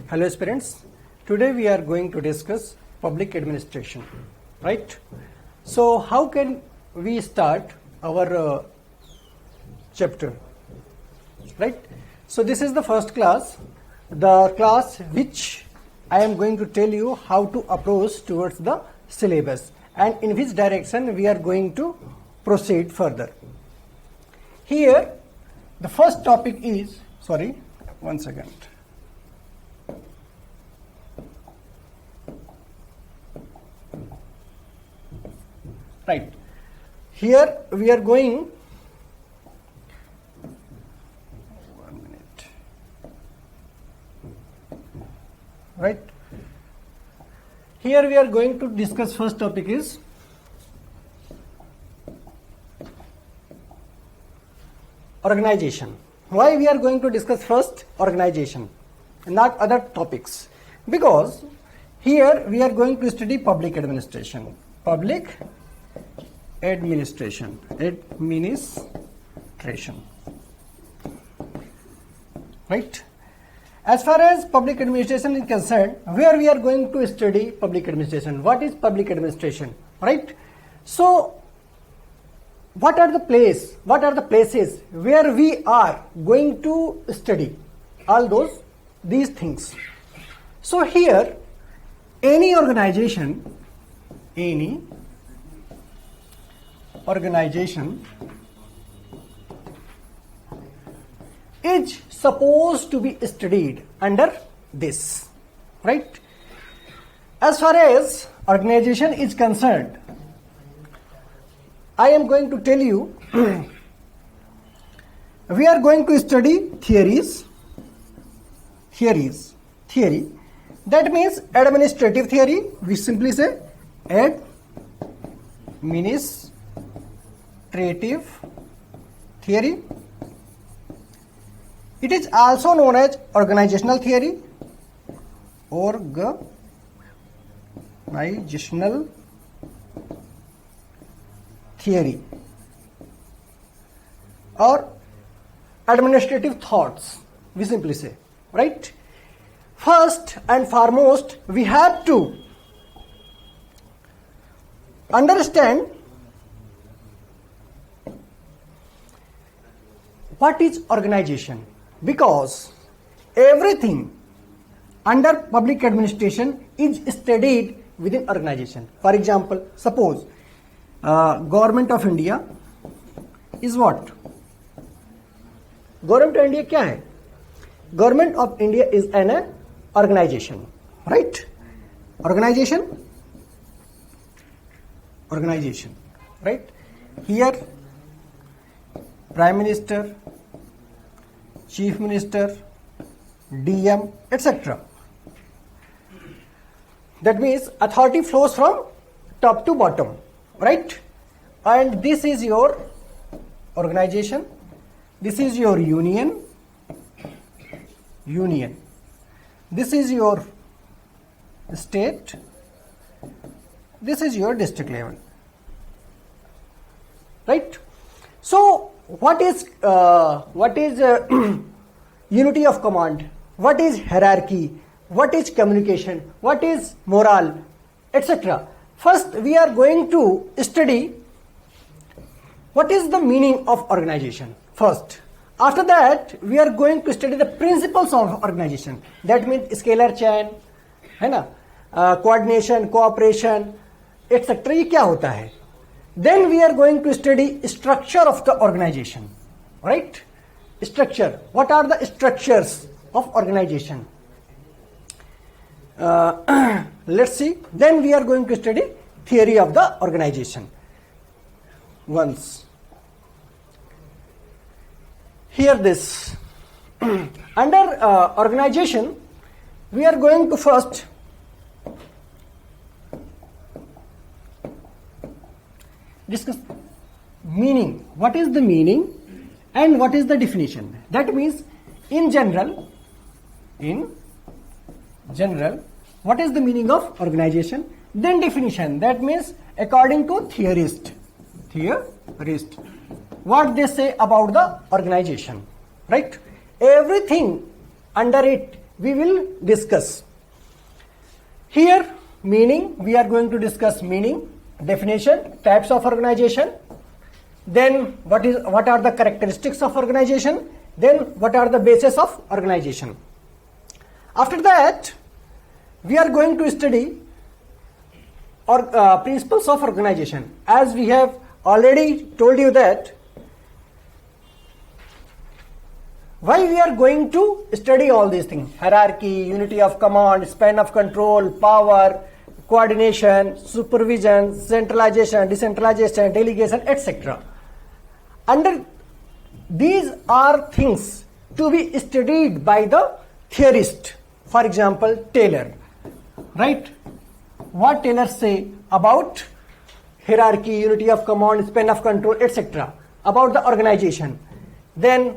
Hello aspirants, today we are going to discuss public administration, right? So how can we start our chapter, right? So this is the first class, the class which I am going to tell you how to approach towards the syllabus and in which direction we are going to proceed further. Here the first topic is, one second. Right. Here we are going, right. Here we are going to discuss first topic is organization. Why we are going to discuss first organization, not other topics? Because here we are going to study public administration. Public administration, right? As far as public administration is concerned, where we are going to study public administration, what is public administration, right? So what are the places where we are going to study all these things? So here any organization is supposed to be studied under this, right? As far as organization is concerned, I am going to tell you we are going to study theory. That means administrative theory, we simply say administrative theory. It is also known as organizational theory, or administrative thoughts, we simply say, right? First and foremost, we have to understand what is organization, because everything under public administration is studied within organization. For example, suppose government of India is what? Government of India क्या है? Government of India is an organization, right? Organization, right? Here Prime Minister, Chief Minister, DM, etc. That means authority flows from top to bottom, right? And this is your organization, this is your union, this is your state, this is your district level, right? So what is unity of command, what is hierarchy, what is communication, what is morale, etc. First we are going to study what is the meaning of organization first. After that we are going to study the principles of organization. That means scalar chain, है ना, coordination, cooperation, etc. ये क्या होता है? Then we are going to study structure of the organization, right? Structure. What are the structures of organization? Let's see. Then we are going to study theory of the organization. Once. Hear this. Under organization, we are going to first discuss meaning. What is the meaning and what is the definition? That means in general, what is the meaning of organization? Then definition. That means according to theorist. What they say about the organization, right? Everything under it we will discuss. Here, meaning, we are going to discuss meaning, definition, types of organization, then what are the characteristics of organization, then what are the bases of organization. After that, we are going to study principles of organization. As we have already told you that why we are going to study all these things: hierarchy, unity of command, span of control, power, coordination, supervision, centralization, decentralization, delegation, etc. Under these are things to be studied by the theorist. For example, Taylor, right? What Taylor say about hierarchy, unity of command, span of control, etc. about the organization. Then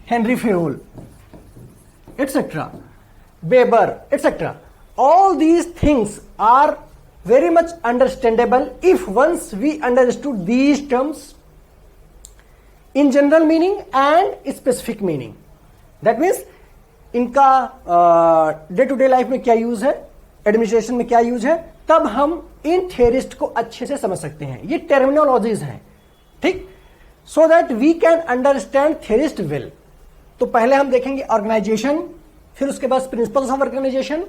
Henry Fayol, etc. Weber, etc. All these things are very much understandable if once we understood these terms in general meaning and specific meaning. That means इनका day to day life में क्या use है, administration में क्या use है, तब हम इन theorist को अच्छे से समझ सकते हैं. ये टर्मिनोलॉजीज हैं, ठीक, so that we can understand the rest well. तो पहले हम देखेंगे ऑर्गेनाइजेशन, फिर उसके बाद प्रिंसिपल्स ऑफ ऑर्गेनाइजेशन,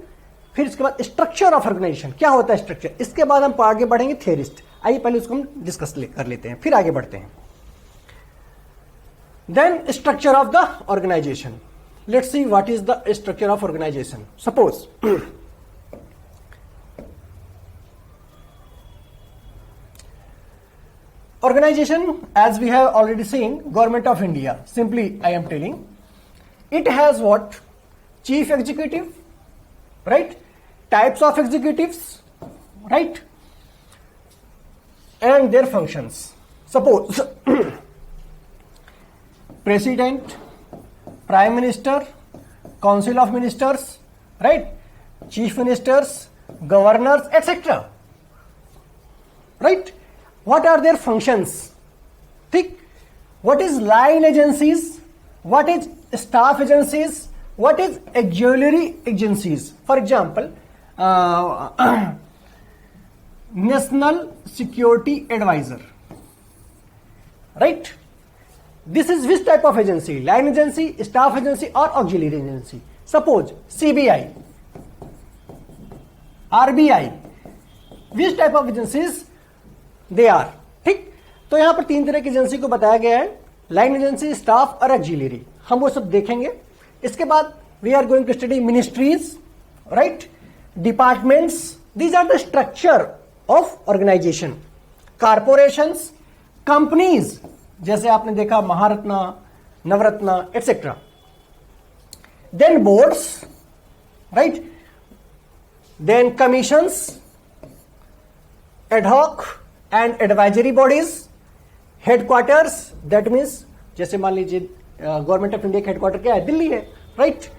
फिर उसके बाद स्ट्रक्चर ऑफ ऑर्गेनाइजेशन, क्या होता है स्ट्रक्चर. इसके बाद हम आगे बढ़ेंगे थेरिस्ट. आइए पहले उसको हम डिस्कस कर लेते हैं, फिर आगे बढ़ते हैं. Then structure of the organisation. Let's see what is the structure of organization. Suppose organization, as we have already seen, Government of India, simply I am telling, it has what? Chief executive, right? Types of executives, right? And their functions. Suppose President, Prime Minister, Council of Ministers, right? Chief Ministers, Governors, etc. Right? What are their functions? Think. What is line agencies? What is staff agencies? What is auxiliary agencies? For example, National Security Advisor, right? This is which type of agency? Line agency, staff agency or auxiliary agency. Suppose CBI, RBI, which type of agencies they are. ठीक, तो यहां पर तीन तरह की agency को बताया गया है, लाइन एजेंसी, स्टाफ और ऑक्सिलरी. हम वो सब देखेंगे. इसके बाद we are going to study ministries, right, departments. These are the structure of organisation. Corporations, companies, जैसे आपने देखा Maharatna, Navratna, etcetera. Then boards, right, then commissions, ad hoc and advisory bodies, headquarters, that means जैसे मान लीजिए गवर्नमेंट ऑफ इंडिया का headquarter क्या है, दिल्ली है, right.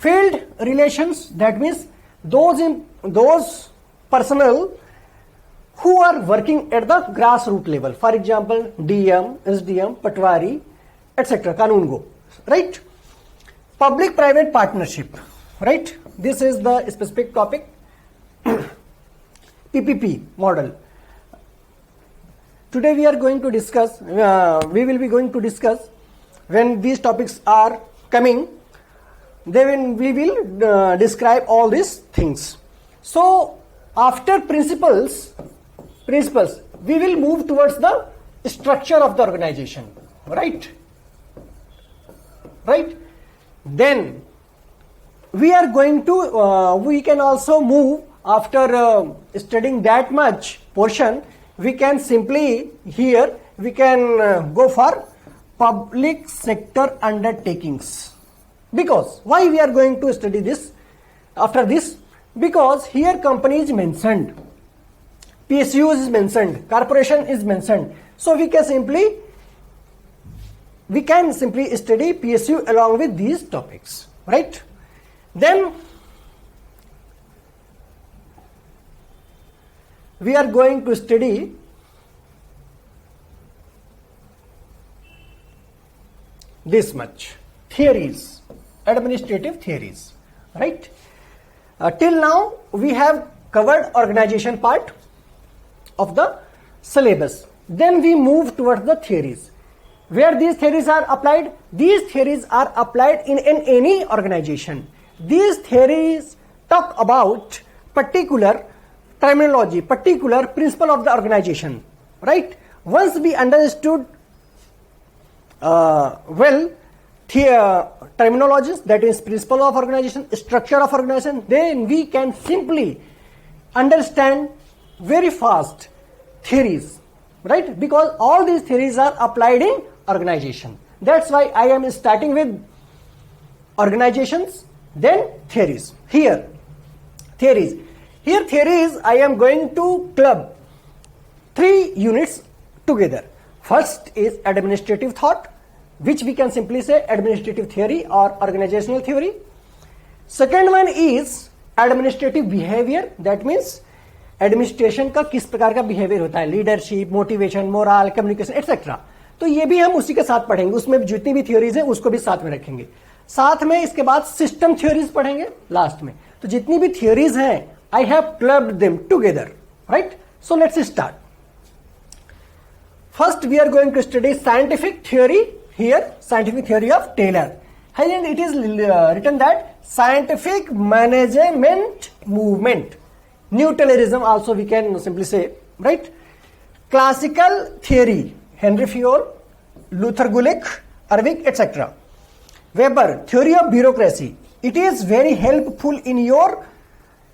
Field relations, that means those personnel who are working at the grassroots level. For example, DM, SDM, Patwari, etc. Kanun go, right? Public-private partnership, right? This is the specific topic. PPP model. Today we are going to discuss. We will be going to discuss when these topics are coming. Then we will describe all these things. So after principles, we will move towards the structure of the organization, right? Then we are going to we can also move after studying that much portion. We can simply here we can go for public sector undertakings. Because why we are going to study this after this? Because here company is mentioned, PSU is mentioned, corporation is mentioned. So we can simply study PSU along with these topics, right? Then we are going to study this much theories, administrative theories, right? Till now we have covered organization part of the syllabus. Then we move towards the theories. Where these theories are applied? These theories are applied in any organization. These theories talk about particular terminology, particular principle of the organization, right? Once we understood terminologies, that is principle of organization, structure of organization, then we can simply understand very fast theories, right? Because all these theories are applied in organization. That's why I am starting with organizations, then theories. Here theories I am going to club 3 units together. First is administrative thought, which we can simply say administrative theory or organizational theory. Second one is administrative behavior, that means administration का किस प्रकार का behaviour होता है, leadership, motivation, moral, communication etcetera. तो ये भी हम उसी के साथ पढ़ेंगे, उसमें जितनी भी थ्योरीज है उसको भी साथ में रखेंगे. साथ में इसके बाद सिस्टम थ्योरीज पढ़ेंगे लास्ट में. तो जितनी भी थ्योरीज हैं I have clubbed them together, right? So let's start. First we are going to study scientific theory. Here scientific theory of Taylor, and it is written that scientific management movement, new Taylorism also we can simply say, right? Classical theory, Henry Fayol, Luther Gulick, Irving, etc. Weber, theory of bureaucracy, it is very helpful in your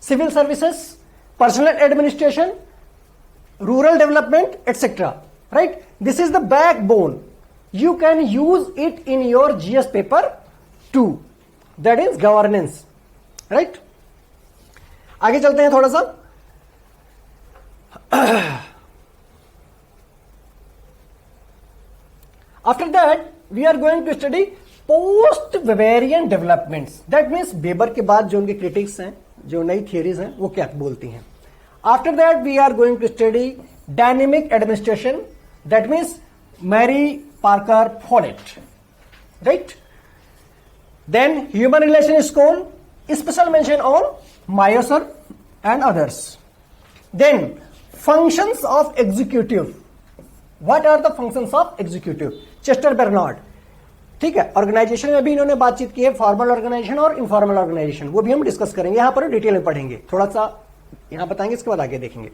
civil services, personal administration, rural development, etc. Right? This is the backbone. You can use it in your GS paper too. That is governance. Right? आगे चलते हैं थोड़ा सा. After that, we are going to study post-Weberian developments. That means weber के बाद जो उनके critics हैं, जो नई theories हैं, वो क्या बोलती हैं. After that, we are going to study dynamic administration. That means Mary Parker Follett. Right? Then human relation school, special mention on Meyerson and others. Then functions of executive. What are the functions of executive? Chester Barnard. ठीक है, organisation में भी इन्होंने बातचीत की है, formal organisation और informal organisation, वो भी हम डिस्कस करेंगे. यहां पर डिटेल में पढ़ेंगे, थोड़ा सा यहां बताएंगे, इसके बाद आगे देखेंगे.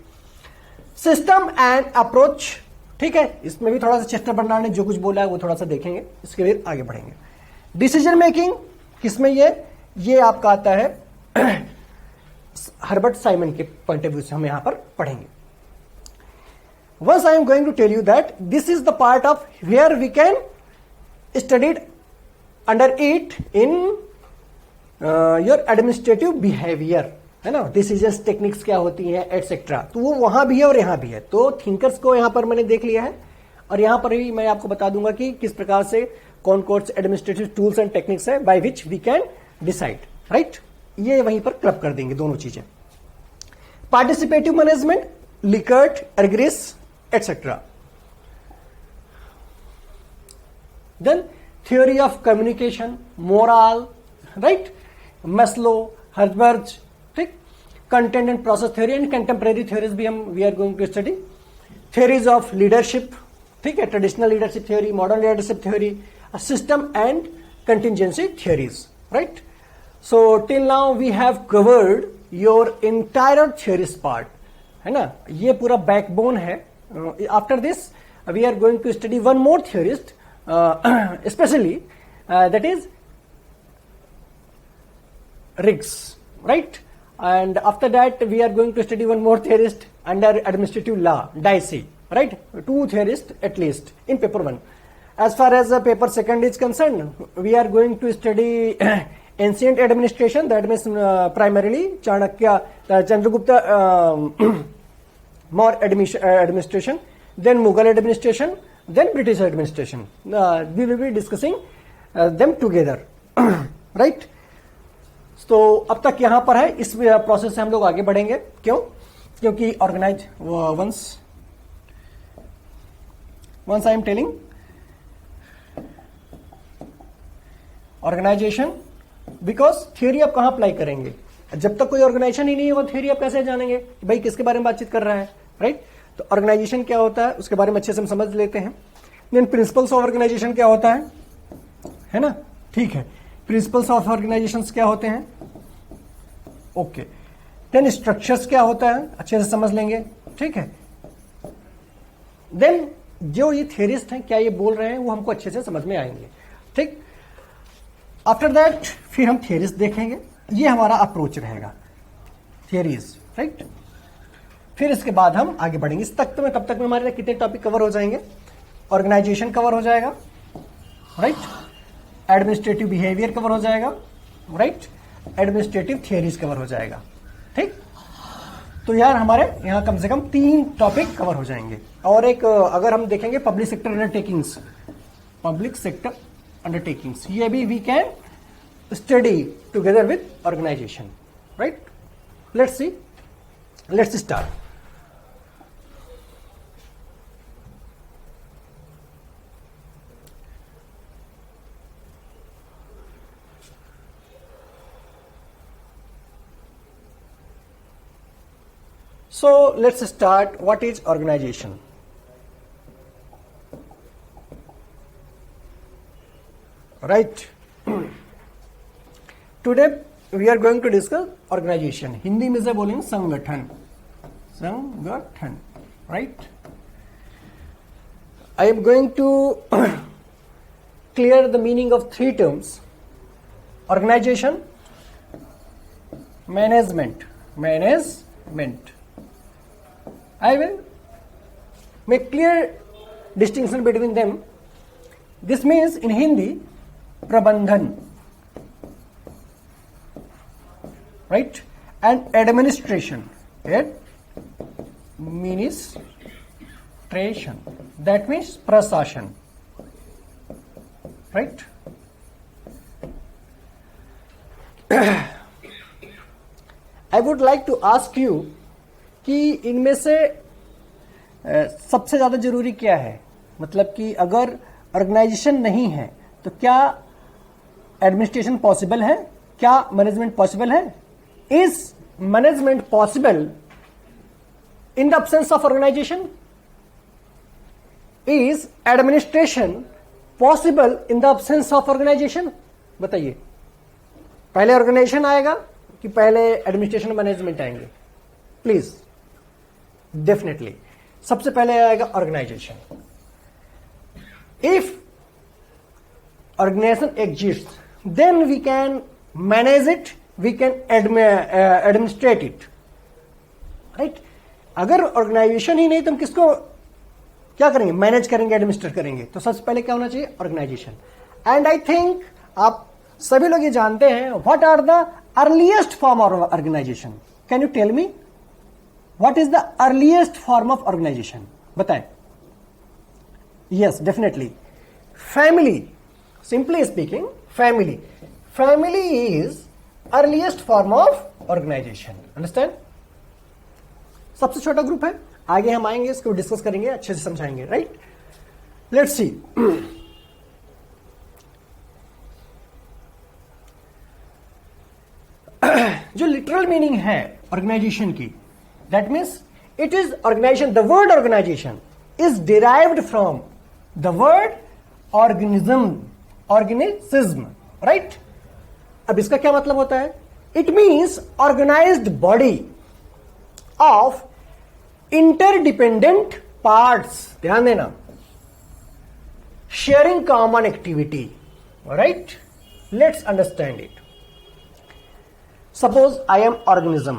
System and approach. ठीक है, इसमें भी थोड़ा सा चेस्टर बर्नार्ड ने जो कुछ बोला है वो थोड़ा सा देखेंगे, इसके लिए आगे बढ़ेंगे. डिसीजन मेकिंग किसमें ये आपका आता है हर्बर्ट साइमन के पॉइंट ऑफ व्यू से हम यहां पर पढ़ेंगे. Once I am going to tell you that this is the part of where we can study under it in your administrative behavior, है ना. decisions techniques क्या होती हैं etc. तो वो वहां भी है और यहां भी है. तो थिंकर्स को यहां पर मैंने देख लिया है और यहां पर भी मैं आपको बता दूंगा कि किस प्रकार से कौन कौन से एडमिनिस्ट्रेटिव टूल्स एंड टेक्निक्स है by which we can decide. Right, ये वहीं पर क्लब कर देंगे दोनों चीजें. Participative management, Likert, Argyris etc. Then theory of communication, moral, right? Maslow, Herzberg, ठीक? Content and process theory and contemporary theories भी हम we are going to study. Theories of leadership, ठीक है? Traditional leadership theory, modern leadership theory, system and contingency theories, right? So till now we have covered your entire theories part, है ना. ये पूरा backbone है. After this we are going to study one more theorist, especially that is Riggs, right? And after that we are going to study one more theorist under administrative law, Dicey, right? 2 theorists at least in paper 1. As far as paper 2 is concerned, we are going to study ancient administration, that means primarily Chanakya, Chandragupta More administration, then Mughal administration, then British administration. We will be discussing them together, right? तो अब तक यहां पर है, इस process से हम लोग आगे बढ़ेंगे. क्यों? क्योंकि organise once I am telling organization, because theory आप कहां अप्लाई करेंगे? जब तक कोई ऑर्गेनाइजेशन ही नहीं है वो थियोरी आप कैसे जानेंगे कि भाई किसके बारे में बातचीत कर रहा है, राइट? तो ऑर्गेनाइजेशन क्या होता है उसके बारे में अच्छे से हम समझ लेते हैं। देन प्रिंसिपल्स ऑफ ऑर्गेनाइजेशन क्या होता है ना? ठीक है, प्रिंसिपल्स ऑफ ऑर्गेनाइजेशन क्या होते हैं, ओके। देन स्ट्रक्चर्स क्या होता है, अच्छे से समझ लेंगे, ठीक है। देन जो ये थियरिस्ट हैं क्या ये बोल रहे हैं वो हमको अच्छे से समझ में आएंगे, ठीक। आफ्टर दैट फिर हम थियरीज देखेंगे, ये हमारा अप्रोच रहेगा, थियरीज, राइट। फिर इसके बाद हम आगे बढ़ेंगे। इस तक में तब तक में हमारे कितने टॉपिक कवर हो जाएंगे? ऑर्गेनाइजेशन कवर हो जाएगा, राइट, एडमिनिस्ट्रेटिव बिहेवियर कवर हो जाएगा, राइट, एडमिनिस्ट्रेटिव थियरीज कवर हो जाएगा, ठीक। तो यार हमारे यहाँ कम से कम 3 टॉपिक कवर हो जाएंगे। और एक अगर हम देखेंगे public sector undertakings, public sector undertakings, ये भी we can study together with organisation, right. Let's see, let's start. So let's start. What is organization? Right. Today we are going to discuss organization. Hindi में से बोलेंगे संगठन, संगठन, right? I am going to clear the meaning of 3 terms: organization, management, management. I will make clear distinction between them. This means in Hindi, prabandhan, right, and administration. Administration. That means prasashan, right? I would like to ask you कि इनमें से सबसे ज्यादा जरूरी क्या है? मतलब कि अगर ऑर्गेनाइजेशन नहीं है तो क्या एडमिनिस्ट्रेशन पॉसिबल है, क्या मैनेजमेंट पॉसिबल है? Is management possible in the absence of organisation? Is administration possible in the absence of organisation? बताइए, पहले ऑर्गेनाइजेशन आएगा कि पहले एडमिनिस्ट्रेशन मैनेजमेंट आएंगे? प्लीज, डेफिनेटली सबसे पहले आएगा organisation. If organisation exist then we can manage it, we can administrate it, right. अगर ऑर्गेनाइजेशन ही नहीं तो हम किसको क्या करेंगे? मैनेज करेंगे, एडमिनिस्ट्रेट करेंगे। तो सबसे पहले क्या होना चाहिए? ऑर्गेनाइजेशन। एंड आई थिंक आप सभी लोग ये जानते हैं what are the earliest form of organisation. Can you tell me what is the earliest form of organization? बताएं। yes, definitely family. Simply speaking, family is earliest form of organization. Understand? सबसे छोटा group है, आगे हम आएंगे इसको discuss करेंगे, अच्छे से समझाएंगे, राइट। लेट्स सी। जो लिटरल मीनिंग है ऑर्गेनाइजेशन की, that means it is organization. The word organization is derived from the word organism, right? अब इसका क्या मतलब होता है? It means organized body of interdependent parts. ध्यान देना, sharing common activity, right? Let's understand it. Suppose I am organism,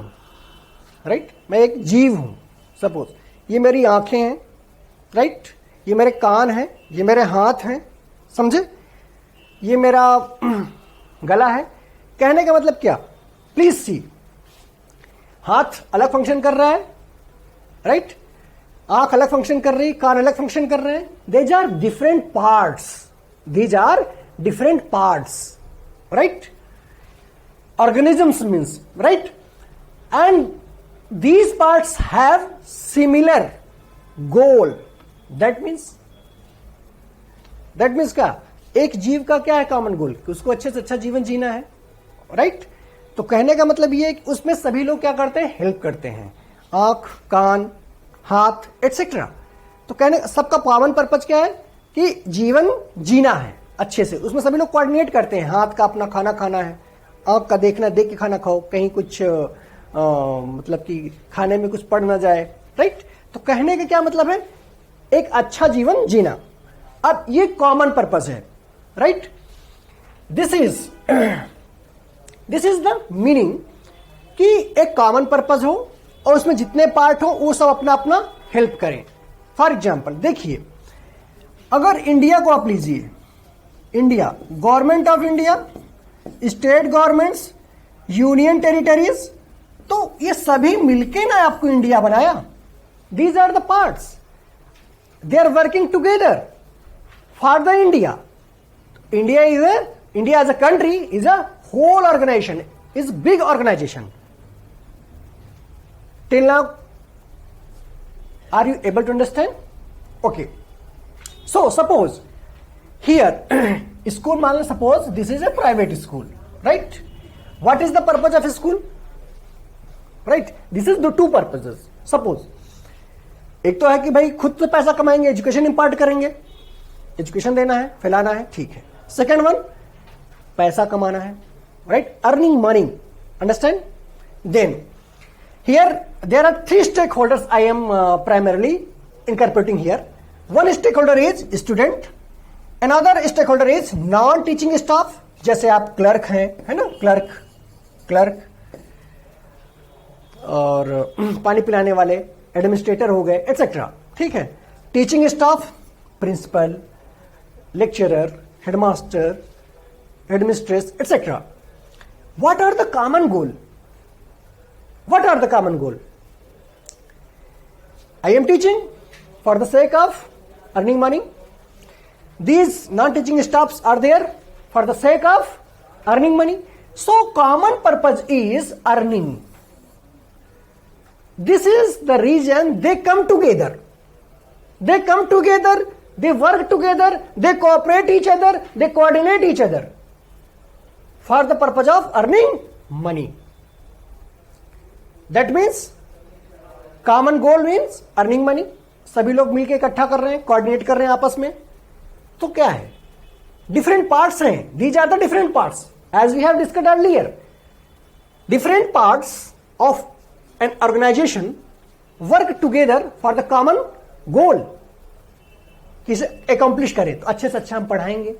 right, मैं एक जीव हूं। सपोज ये मेरी आंखें हैं, राइट, ये मेरे कान हैं, ये मेरे हाथ हैं, समझे, ये मेरा गला है। कहने का मतलब क्या? प्लीज सी, हाथ अलग फंक्शन कर रहा है, राइट, आंख अलग फंक्शन कर रही, कान अलग फंक्शन कर रहे हैं। These are different parts, these are different parts, right. Organisms means, right, and these parts have similar goal. that means क्या? एक जीव का क्या है कॉमन गोल? कि उसको अच्छे से अच्छा जीवन जीना है, राइट। तो कहने का मतलब ये है कि उसमें सभी लोग क्या करते हैं, हेल्प करते हैं, आंख, कान, हाथ एटसेट्रा। तो कहने सबका कॉमन पर्पज क्या है कि जीवन जीना है अच्छे से, उसमें सभी लोग कोऑर्डिनेट करते हैं। हाथ का अपना खाना खाना है, आंख का देखना, देख के खाना खाओ, कहीं कुछ मतलब कि खाने में कुछ पड़ ना जाए, राइट। तो कहने का क्या मतलब है, एक अच्छा जीवन जीना। अब ये कॉमन पर्पस है, right. This is the meaning कि एक कॉमन पर्पस हो और उसमें जितने पार्ट हो वो सब अपना अपना हेल्प करें। फॉर एग्जाम्पल देखिए, अगर इंडिया को आप लीजिए, India, government of India, state governments, union territories, तो ये सभी मिलके ना आपको इंडिया बनाया। These are the parts, they are working together for the India. India as a country is a whole organization, is big organization. Till now, are you able to understand? Okay. So suppose here school, suppose this is a private school, right? What is the purpose of a school? Right? This is the two purposes. Suppose एक तो है कि भाई खुद से पैसा कमाएंगे, education इंपार्ट करेंगे, एजुकेशन देना है, फैलाना है, ठीक है। सेकेंड वन, पैसा कमाना है, right, earning money, understand. Then here there are three stakeholders I am primarily incorporating here. One stakeholder is student, another stakeholder is non teaching staff, जैसे आप क्लर्क हैं, है ना, क्लर्क और पानी पिलाने वाले एडमिनिस्ट्रेटर हो गए एटसेट्रा, ठीक है। Teaching staff, principal, lecturer, headmaster, headmistress etcetera. What are the common goal? What are the common goal? I am teaching for the sake of earning money. These non-teaching staffs are there for the sake of earning money. So common purpose is earning. This is the reason they come together. They come together, they work together, they cooperate each other, they coordinate each other for the purpose of earning money. That means common goal means earning money. सभी लोग मिलकर इकट्ठा कर रहे हैं, coordinate कर रहे हैं आपस में। तो क्या है, डिफरेंट पार्ट्स हैं, these are the different parts as we have discussed earlier. Different parts of an organisation work together for the common goal, किसे अकॉम्प्लिश करें। तो अच्छे से अच्छा हम पढ़ाएंगे,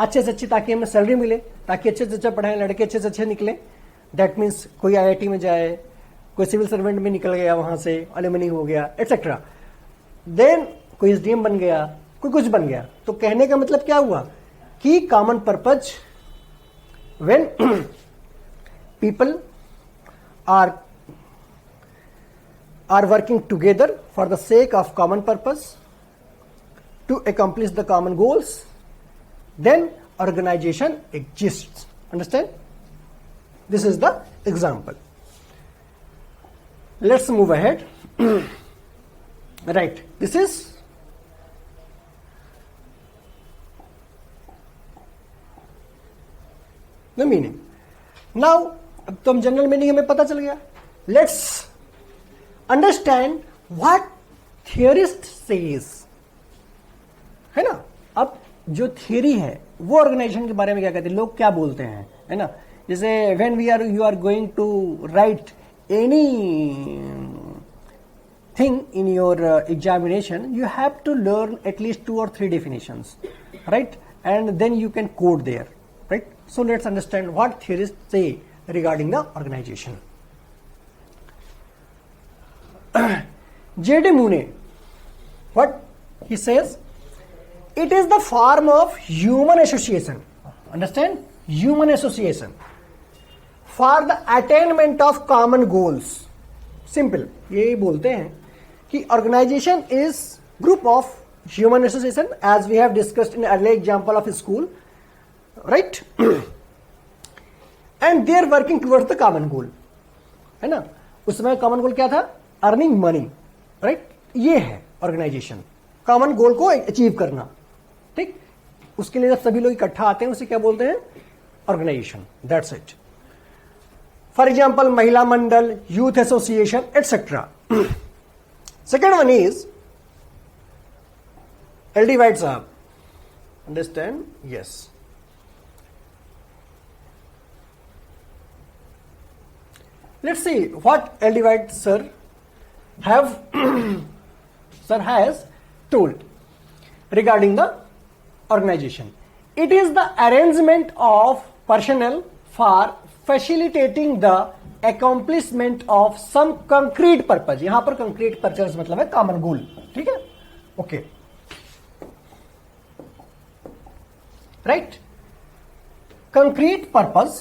अच्छे से अच्छी ताकि हमें सैलरी मिले, ताकि अच्छे से अच्छा पढ़ाएं, लड़के अच्छे से अच्छे निकले। दैट मीन्स कोई आईआईटी में जाए, कोई सिविल सर्वेंट में निकल गया, वहां से एलुमनी हो गया एटसेट्रा। देन कोई एसडीएम बन गया, कोई कुछ बन गया। तो कहने का मतलब क्या हुआ कि common purpose, when people are working together for the sake of common purpose to accomplish the common goals, then organization exists. Understand? This is the example. Let's move ahead. Right, this is the meaning. Now अब तो हम general meaning हमें पता चल गया। Let's understand what theorist says, है ना। अब जो थियरी है वो ऑर्गेनाइजेशन के बारे में क्या कहते हैं, लोग क्या बोलते हैं, है ना। जैसे when you are going to write anything in your examination, you have to learn at least 2 or 3 definitions, right, and then you can code there, right. So let's understand what theorist say regarding the organisation. J.D. Mooney, what he says, it is the form of human association, understand, human association for the attainment of common goals. Simple, यही बोलते हैं कि organization is group of human association as we have discussed in earlier example of school, right? And they are working towards the common goal, है ना। उस समय common goal क्या था, earning money, right? ये है organization, common goal को achieve करना, ठीक। उसके लिए जब सभी लोग इकट्ठा आते हैं उसे क्या बोलते हैं, organisation, that's it. For example Mahila Mandal, youth association etcetera. Second one is L D White साहब. Understand? Yes. Let's see what L divide sir have sir has told regarding the organization. It is the arrangement of personnel for facilitating the accomplishment of some concrete purpose. यहां पर concrete purpose मतलब है common goal. ठीक है? Okay. Right? Concrete purpose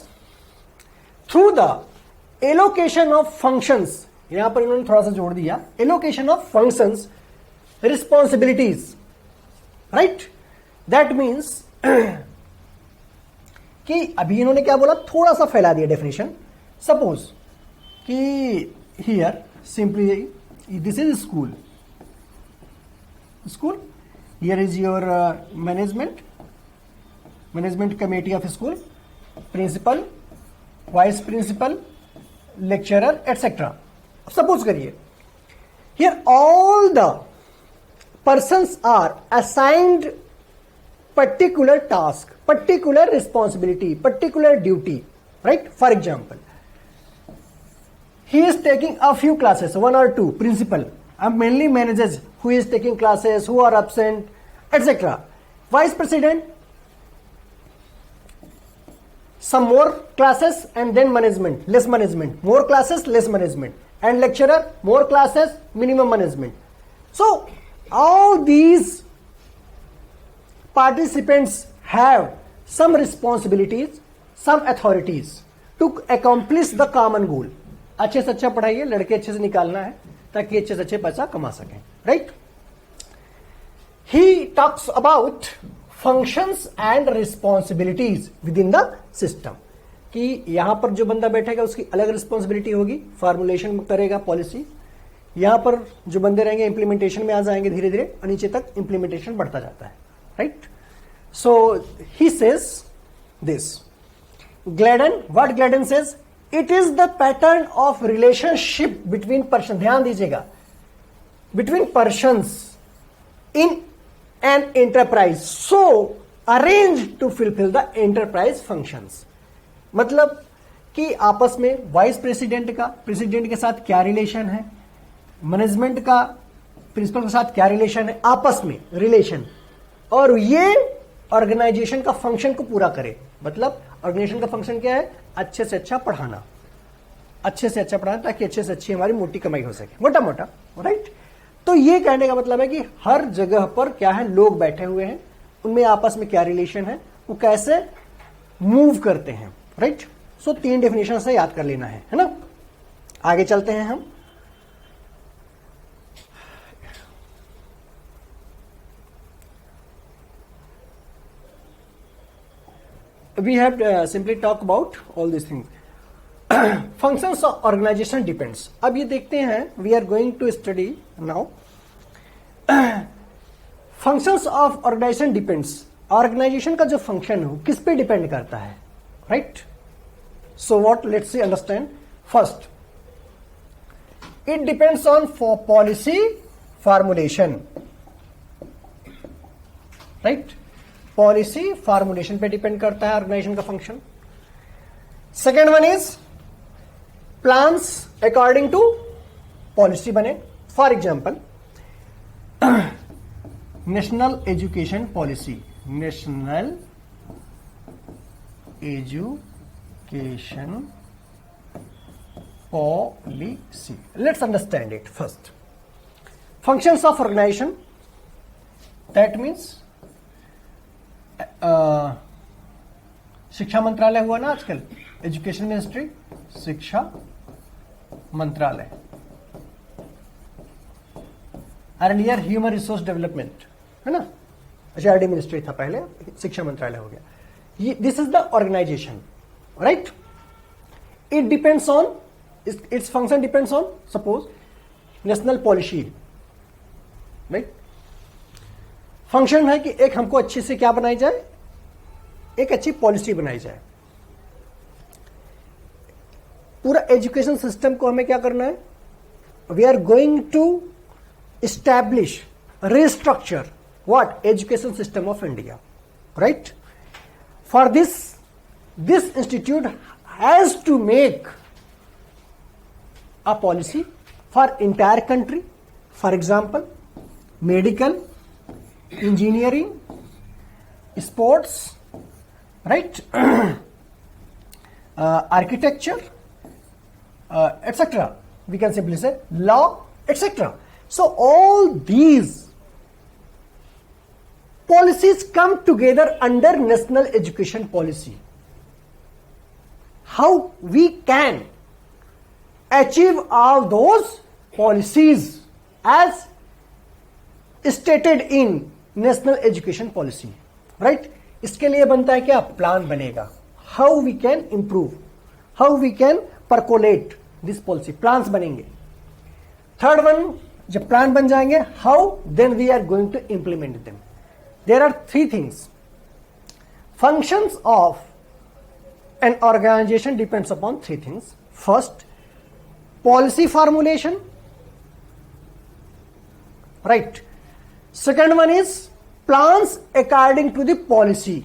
through the allocation of functions. यहां पर इन्होंने थोड़ा सा जोड़ दिया, allocation of functions, responsibilities. Right? That means कि अभी इन्होंने क्या बोला, थोड़ा सा फैला दिया डेफिनेशन. सपोज कि here simply this is school. School here is your management committee of school, principal, vice principal, lecturer etc. Suppose करिए here all the persons are assigned particular task, particular responsibility, particular duty. Right? For example, he is taking a few classes, 1 or 2, principal, and mainly manages who is taking classes, who are absent, etc. Vice president, some more classes and then management, less management, more classes, less management, and lecturer, more classes, minimum management. So all these participants have some responsibilities, some authorities to accomplish the common goal. अच्छे से अच्छा पढ़ाइए, लड़के अच्छे से निकालना है ताकि अच्छे से अच्छे पैसा कमा सकें. Right? He talks about functions and responsibilities with in the system. कि यहां पर जो बंदा बैठेगा उसकी अलग रिस्पॉन्सिबिलिटी होगी, फॉर्मुलेशन करेगा पॉलिसी. यहां पर जो बंदे रहेंगे इंप्लीमेंटेशन में आ जाएंगे धीरे धीरे, और नीचे तक इंप्लीमेंटेशन बढ़ता जाता है. Right? So he says this. Gladden, what Gladden says, it is the pattern of relationship between person. ध्यान दीजिएगा, between persons in an enterprise so arranged to fulfill the enterprise functions. मतलब कि आपस में वाइस प्रेसिडेंट का president के साथ क्या रिलेशन है, मैनेजमेंट का प्रिंसिपल के साथ क्या रिलेशन है, आपस में रिलेशन, और ये ऑर्गेनाइजेशन का फंक्शन को पूरा करे. मतलब ऑर्गेनाइजेशन का फंक्शन क्या है, अच्छे से अच्छा पढ़ाना, अच्छे से अच्छा पढ़ाना ताकि अच्छे से अच्छी हमारी मोटी कमाई हो सके, मोटा मोटा. राइट? तो ये कहने का मतलब है कि हर जगह पर क्या है, लोग बैठे हुए हैं, उनमें आपस में क्या रिलेशन है, वो कैसे मूव करते हैं. राइट? सो 3 डेफिनेशन से याद कर लेना है ना. आगे चलते हैं हम. We have simply talk about all this things. Functions of organisation depends. अब ये देखते हैं, we are going to study now functions of organisation depends. Organisation का जो फंक्शन है वो किस पे डिपेंड करता है. Right? So what, let's see understand. First, it depends on policy formulation. Right? Policy formulation पे डिपेंड करता है ऑर्गेनाइजेशन का function. Second one is plans according to policy बने. For example, national education policy, national education policy. Let's understand it first. Functions of organisation, that means शिक्षा मंत्रालय हुआ ना आजकल, एजुकेशन मिनिस्ट्री, शिक्षा मंत्रालय. अर्लियर ह्यूमन रिसोर्स डेवलपमेंट है ना, एचआरडी मिनिस्ट्री था पहले, शिक्षा मंत्रालय हो गया. This is the organisation. Right? It depends on, it's function depends on suppose national policy. Right? Function है कि एक हमको अच्छी से क्या बनाई जाए, एक अच्छी पॉलिसी बनाई जाए. पूरा एजुकेशन सिस्टम को हमें क्या करना है, we are going to establish, restructure what education system of India, right? For this institute has to make a policy for entire country. For example, medical, engineering, sports, right? Architecture, etc. We can simply say law, etc. So all these policies come together under national education policy. How we can achieve all those policies as stated in national education policy, right? इसके लिए बनता है क्या, plan बनेगा. How we can improve, how we can percolate this policy, plans बनेंगे. Third one, जब plan बन जाएंगे, how then we are going to implement them. There are three things. Functions of an organization depends upon three things. First, policy formulation, right? Second one is plans according to the policy,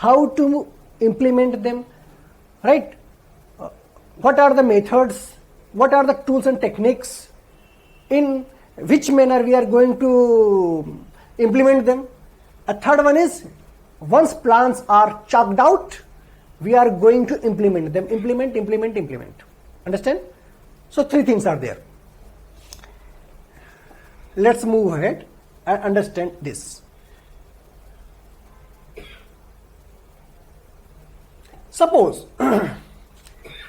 how to implement them, right? What are the methods, what are the tools and techniques, in which manner we are going to implement them. A third one is once plans are chalked out, we are going to implement them. Implement. Understand? So three things are there. Let's move ahead and understand this. Suppose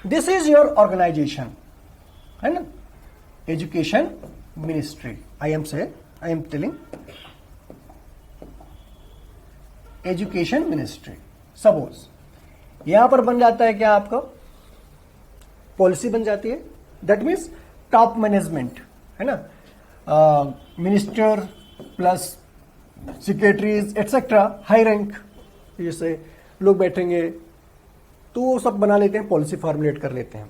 this is your organization, and education ministry. I am telling education ministry. Suppose यहां पर बन जाता है क्या, आपका policy बन जाती है. दैट मीन्स टॉप मैनेजमेंट है ना, minister plus secretaries etcetera, high rank, जैसे लोग बैठेंगे तो वो सब बना लेते हैं, पॉलिसी फॉर्मुलेट कर लेते हैं.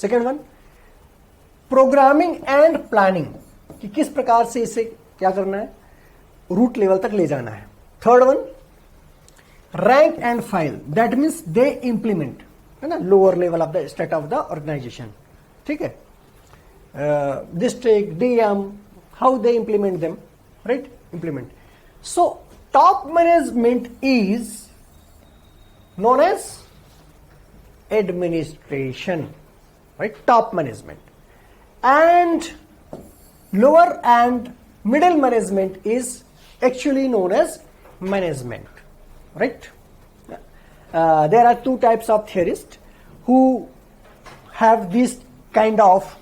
Second one, programming and planning, कि किस प्रकार से इसे क्या करना है, रूट लेवल तक ले जाना है. Third one, rank and file, that means they implement, है ना, lower level of the state of the organisation. ठीक है, district, DM, how they implement them, right, implement. So top management is known as administration, right? Top management. And lower and middle management is actually known as management, right? There are two types of theorists who have this kind of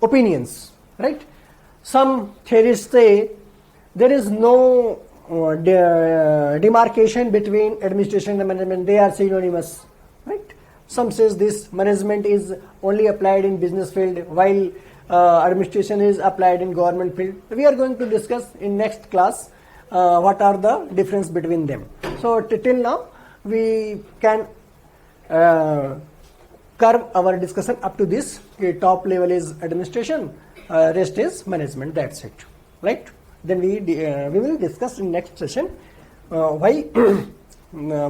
opinions, right? Some theorists say there is no demarcation between administration and management, they are synonymous, right? Some says this management is only applied in business field while administration is applied in government field. We are going to discuss in next class what are the difference between them. So till now we can curve our discussion up to this. Top level is administration, rest is management, that's it, right? Then we will discuss in next session why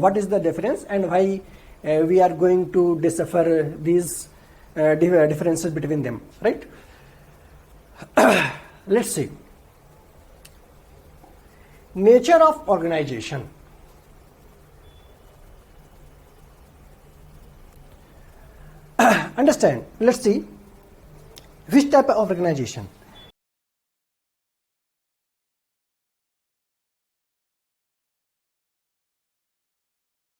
what is the difference and why we are going to decipher these differences between them, right? Let's see. Nature of organization. Understand, let's see which type of organization.